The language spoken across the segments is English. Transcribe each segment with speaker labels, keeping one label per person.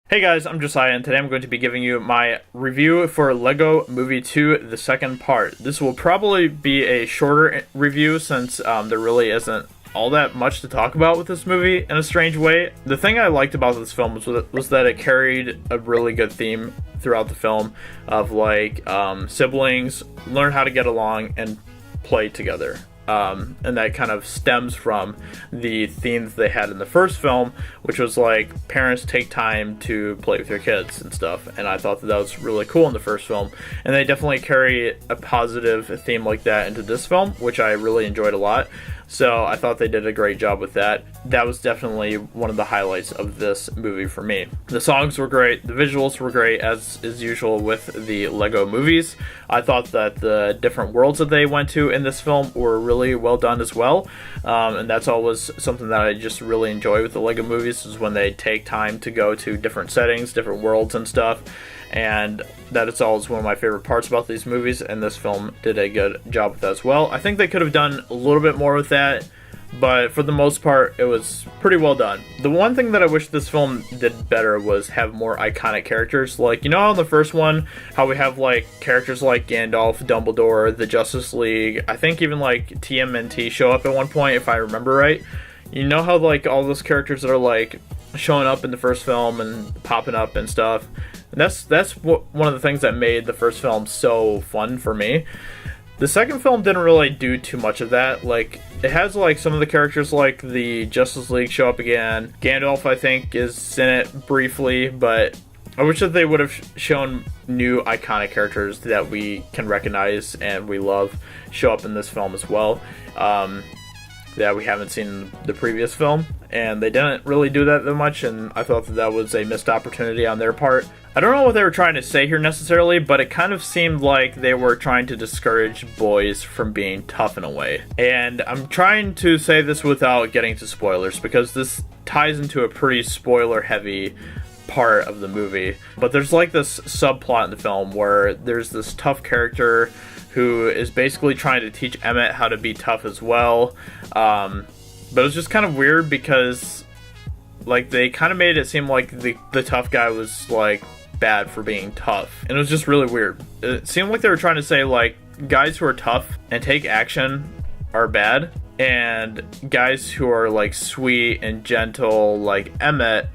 Speaker 1: Hey guys, I'm Josiah, and today I'm going to be giving you my review for Lego Movie 2, the second part. This will probably be a shorter review since there really isn't all that much to talk about with this movie in a strange way. The thing I liked about this film was that it carried a really good theme throughout the film of siblings learn how to get along and play together. And that kind of stems from the themes they had in the first film, which was like parents take time to play with your kids and stuff. And I thought that was really cool in the first film. And they definitely carry a positive theme like that into this film, which I really enjoyed a lot. So I thought they did a great job with that. That was definitely one of the highlights of this movie for me. The songs were great, the visuals were great, as is usual with the Lego movies. I thought that the different worlds that they went to in this film were really well done as well. And that's always something that I just really enjoy with the Lego movies, is when they take time to go to different settings, different worlds and stuff. And that is always one of my favorite parts about these movies, and this film did a good job with that as well. I think they could have done a little bit more with that, but for the most part, it was pretty well done. The one thing that I wish this film did better was have more iconic characters. Like, you know, in the first one, how we have like characters like Gandalf, Dumbledore, the Justice League. I think even like TMNT show up at one point, if I remember right. You know how like all those characters that are like showing up in the first film and popping up and stuff. And that's one of the things that made the first film so fun for me. The second film didn't really do too much of that. Like, it has like some of the characters like the Justice League show up again. Gandalf, I think, is in it briefly, but I wish that they would have shown new iconic characters that we can recognize and we love show up in this film as well. That we haven't seen in the previous film, and they didn't really do that much, and I thought that was a missed opportunity on their part. I don't know what they were trying to say here necessarily, but it kind of seemed like they were trying to discourage boys from being tough in a way. And I'm trying to say this without getting to spoilers, because this ties into a pretty spoiler-heavy part of the movie. But there's like this subplot in the film where there's this tough character who is basically trying to teach Emmett how to be tough as well. But it was just kind of weird because like they kind of made it seem like the tough guy was like bad for being tough. And it was just really weird. It seemed like they were trying to say like guys who are tough and take action are bad, and guys who are like sweet and gentle like Emmett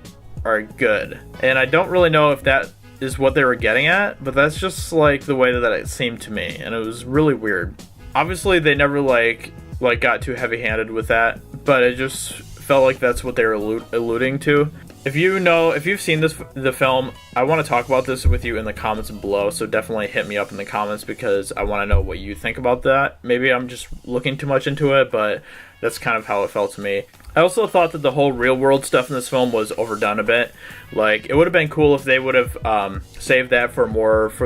Speaker 1: are good. And I don't really know if that is what they were getting at, but that's just like the way that it seemed to me, and it was really weird. Obviously they never like got too heavy-handed with that, but it just felt like that's what they were alluding to. If you've seen the film, I want to talk about this with you in the comments below, so definitely hit me up in the comments because I want to know what you think about that. Maybe I'm just looking too much into it, but that's kind of how it felt to me. I also thought that the whole real world stuff in this film was overdone a bit. Like, it would have been cool if they would have saved that for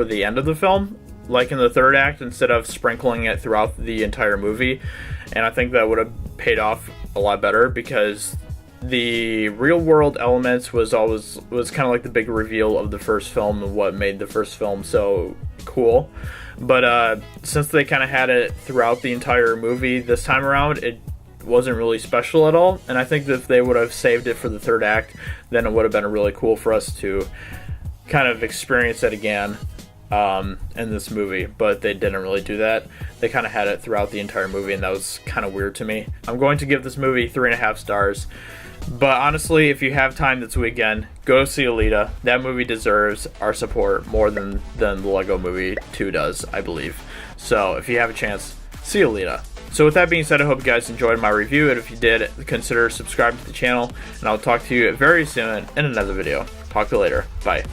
Speaker 1: the end of the film, like in the third act, instead of sprinkling it throughout the entire movie. And I think that would have paid off a lot better, because the real world elements was kind of like the big reveal of the first film and what made the first film so cool. But since they kind of had it throughout the entire movie this time around, it wasn't really special at all. And I think that if they would have saved it for the third act, then it would have been really cool for us to kind of experience it again in this movie. But they didn't really do that. They kind of had it throughout the entire movie, and that was kind of weird to me. I'm going to give this movie 3.5 stars. But honestly, if you have time this weekend, go see Alita. That movie deserves our support more than the Lego Movie 2 does, I believe. So if you have a chance, see Alita. So with that being said, I hope you guys enjoyed my review, and if you did, consider subscribing to the channel, and I'll talk to you very soon in another video. Talk to you later. Bye.